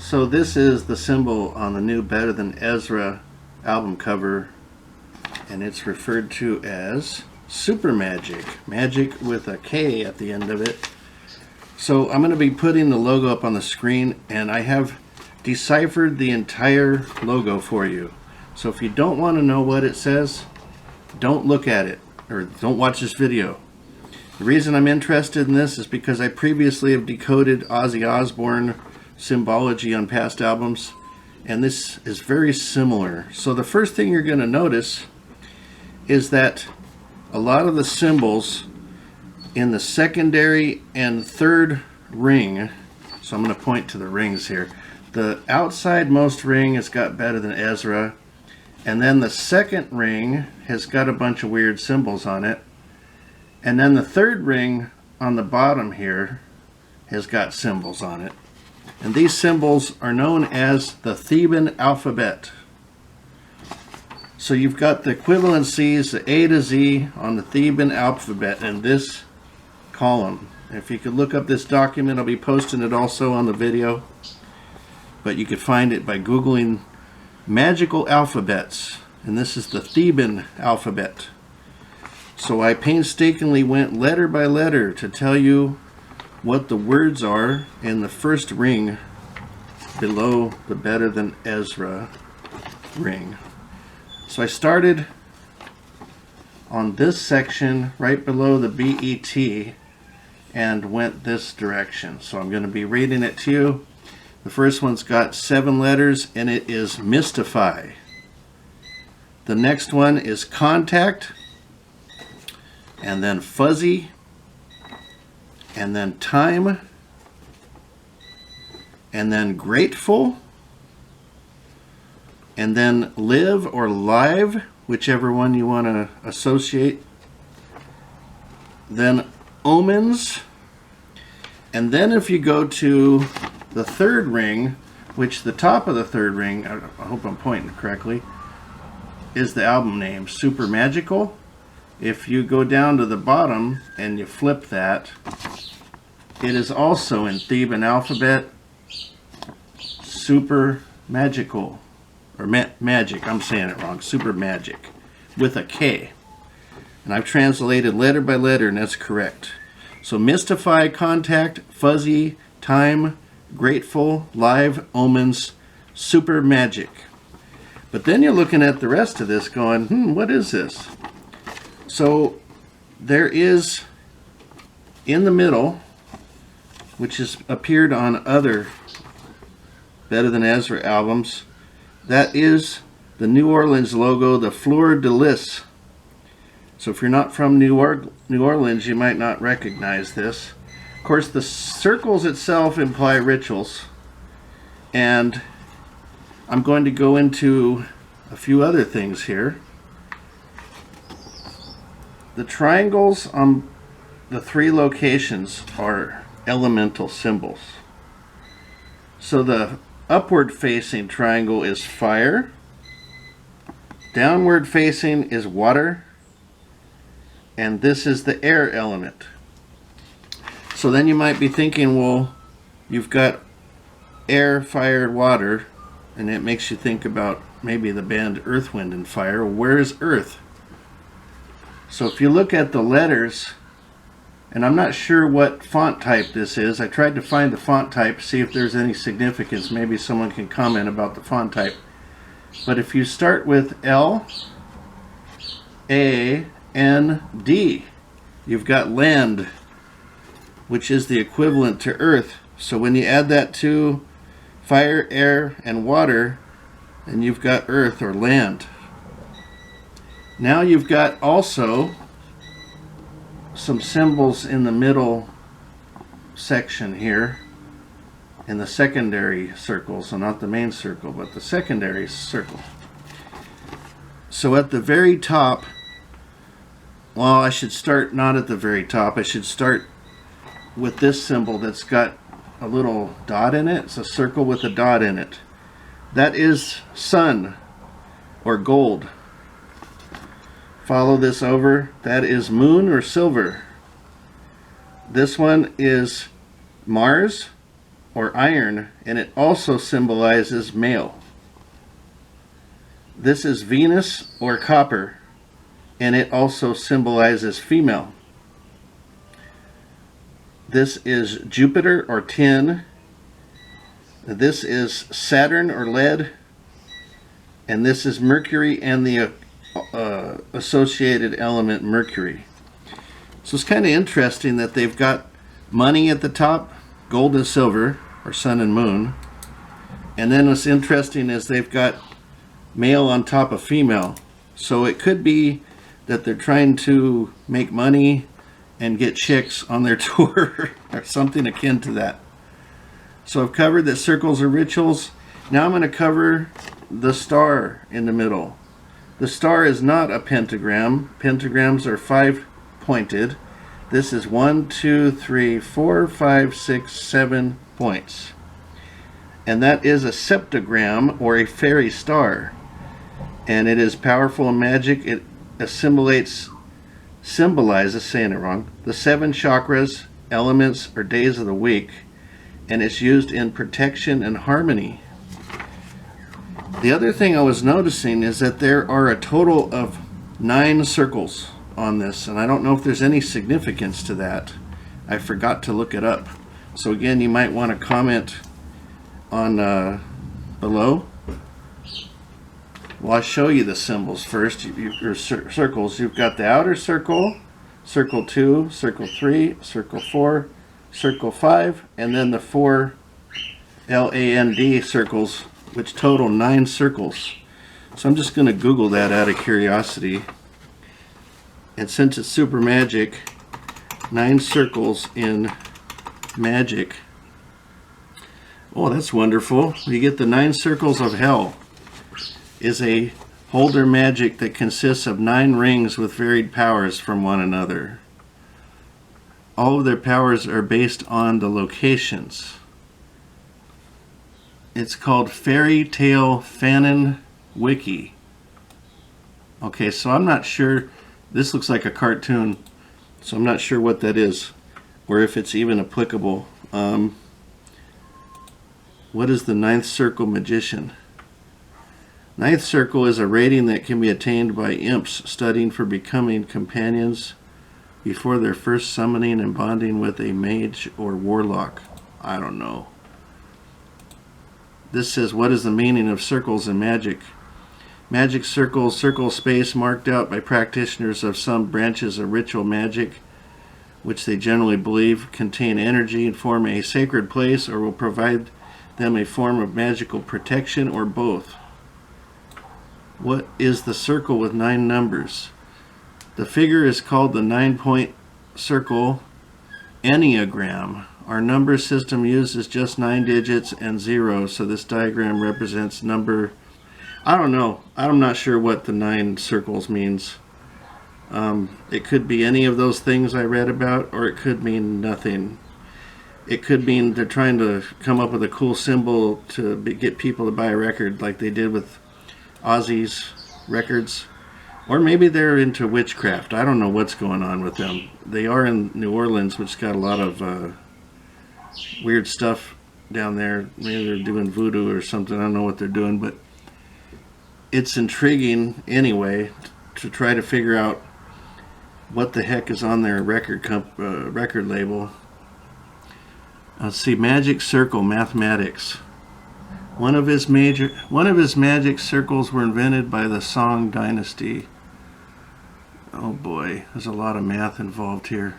So this is the symbol on the new Better Than Ezra album cover, and it's referred to as Super Magic. Magic with a K at the end of it. So I'm going to be putting the logo up on the screen, and I have deciphered the entire logo for you. So if you don't want to know what it says, don't look at it, or don't watch this video. The reason I'm interested in this is because I previously have decoded Ozzy Osbourne symbology on past albums, and this is very similar. So the first thing you're going to notice is that a lot of the symbols in the secondary and third ring, so I'm going to point to the rings here, the outside most ring has got Better Than Ezra, and then the second ring has got a bunch of weird symbols on it, and then the third ring on the bottom here has got symbols on it. And these symbols are known as the Theban alphabet. So you've got the equivalencies, the A to Z on the Theban alphabet in this column. If you could look up this document, I'll be posting it also on the video. But you could find it by Googling magical alphabets. And this is the Theban alphabet. So I painstakingly went letter by letter to tell you what the words are in the first ring below the Better Than Ezra ring. So I started on this section right below the BET and went this direction. So I'm going to be reading it to you. The first one's got 7 letters, and it is mystify. The next one is contact, and then fuzzy, and then time, and then grateful, and then live or live, whichever one you want to associate, then omens, and then if you go to the third ring, which the top of the third ring, I hope I'm pointing correctly, is the album name, Super Magical. If you go down to the bottom and you flip that, it is also in Theban alphabet, Super Magical, or Magic, I'm saying it wrong, Super Magic, with a K. And I've translated letter by letter, and that's correct. So mystify, contact, fuzzy, time, grateful, live, omens, super magic. But then you're looking at the rest of this going, what is this? So there is in the middle, which has appeared on other Better Than Ezra albums, that is the New Orleans logo, the fleur de lis. So if you're not from New Orleans, you might not recognize this. Of course, the circles itself imply rituals, and I'm going to go into a few other things here. The triangles on the 3 locations are elemental symbols. So the upward facing triangle is fire, downward facing is water, and this is the air element. So then you might be thinking, well, you've got air, fire, water, and it makes you think about maybe the band Earth, Wind and Fire. Where is Earth? So if you look at the letters, and I'm not sure what font type this is. I tried to find the font type, see if there's any significance. Maybe someone can comment about the font type. But if you start with L, A, N, D, you've got land, which is the equivalent to earth. So when you add that to fire, air, and water, then you've got earth or land. Now you've got also some symbols in the middle section here in the secondary circle, so not the main circle, but the secondary circle. So at the very top, well, I should start not at the very top. I should start with this symbol that's got a little dot in it. It's a circle with a dot in it. That is sun or gold. Follow this over. That is moon or silver. This one is Mars, or iron, and it also symbolizes male. This is Venus or copper, and it also symbolizes female. This is Jupiter or tin. This is Saturn or lead. And this is Mercury and the associated element mercury. So it's kind of interesting that they've got money at the top, gold and silver, or sun and moon. And then what's interesting is they've got male on top of female. So it could be that they're trying to make money and get chicks on their tour or something akin to that. So I've covered that circles are rituals. Now I'm going to cover the star in the middle. The star is not a pentagram. Pentagrams are 5-pointed. This is 1, 2, 3, 4, 5, 6, 7 points. And that is a septagram or a fairy star. And it is powerful in magic. It symbolizes, saying it wrong, the 7 chakras, elements, or days of the week. And it's used in protection and harmony. The other thing I was noticing is that there are a total of 9 circles on this, and I don't know if there's any significance to that. I forgot to look it up. So again, you might want to comment on below. Well, I'll show you the symbols first. Your circles. You've got the outer circle, circle 2, circle 3, circle 4, circle 5, and then the 4 LAND circles, which total 9 circles. So I'm just going to Google that out of curiosity. And since it's super magic, 9 circles in Magick. Oh, that's wonderful. You get the 9 circles of hell. Is a holder magic that consists of 9 rings with varied powers from one another. All of their powers are based on the locations. It's called Fairy Tale Fanon Wiki. Okay, so I'm not sure. This looks like a cartoon, so I'm not sure what that is, or if it's even applicable. What is the 9th circle magician? 9th circle is a rating that can be attained by imps studying for becoming companions before their first summoning and bonding with a mage or warlock. I don't know. This says, what is the meaning of circles in magic? Magic circles, circle space marked out by practitioners of some branches of ritual magic, which they generally believe contain energy and form a sacred place or will provide them a form of magical protection, or both. What is the circle with 9 numbers? The figure is called the 9-point circle enneagram. Our number system uses just 9 digits and 0, so this diagram represents number. I don't know. I'm not sure what the 9 circles means. It could be any of those things I read about, or it could mean nothing. It could mean they're trying to come up with a cool symbol to get people to buy a record like they did with Ozzy's records. Or maybe they're into witchcraft. I don't know what's going on with them. They are in New Orleans, which got a lot of weird stuff down there. Maybe they're doing voodoo or something. I don't know what they're doing, but it's intriguing anyway to try to figure out what the heck is on their record label. Let's see, Magic Circle Mathematics. One of his magic circles were invented by the Song Dynasty. Oh boy, there's a lot of math involved here.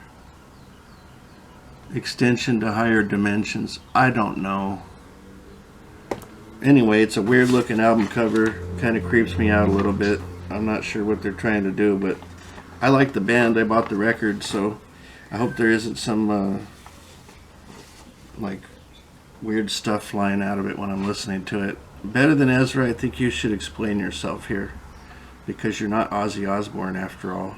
Extension to higher dimensions. I don't know. Anyway, it's a weird looking album cover. Kind of creeps me out a little bit. I'm not sure what they're trying to do, but I like the band. I bought the record, so I hope there isn't some like weird stuff flying out of it when I'm listening to it. Better than Ezra, I think you should explain yourself here, because you're not Ozzy Osbourne after all.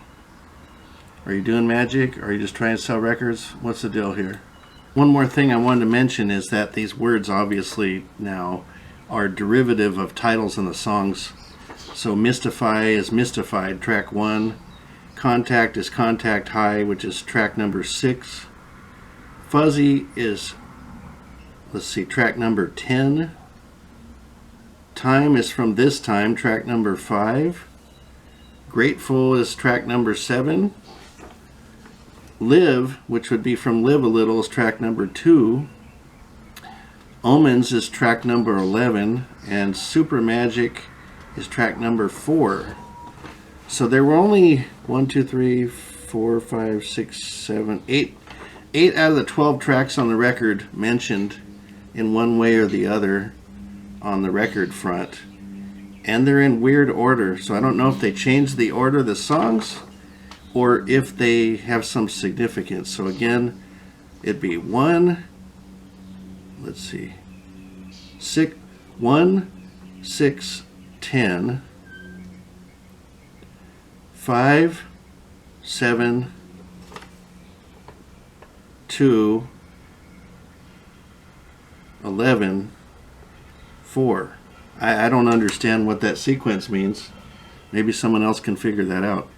Are you doing magic? Or are you just trying to sell records? What's the deal here? One more thing I wanted to mention is that these words obviously now are derivative of titles in the songs. So Mystify is Mystified, track 1. Contact is Contact High, which is track number 6. Fuzzy is let's see, track number 10. Time is from This Time, track number 5. Grateful is track number 7. Live, which would be from Live a Little, is track number 2. Omens is track number 11. And Super Magic is track number 4. So there were only 1, 2, 3, 4, 5, 6, 7, 8 out of the 12 tracks on the record mentioned in one way or the other on the record front. And they're in weird order, so I don't know if they changed the order of the songs or if they have some significance. So again, it'd be 1, let's see, 6, 1, 6, 10, 5, 7, 2, 11, 4. I don't understand what that sequence means. Maybe someone else can figure that out.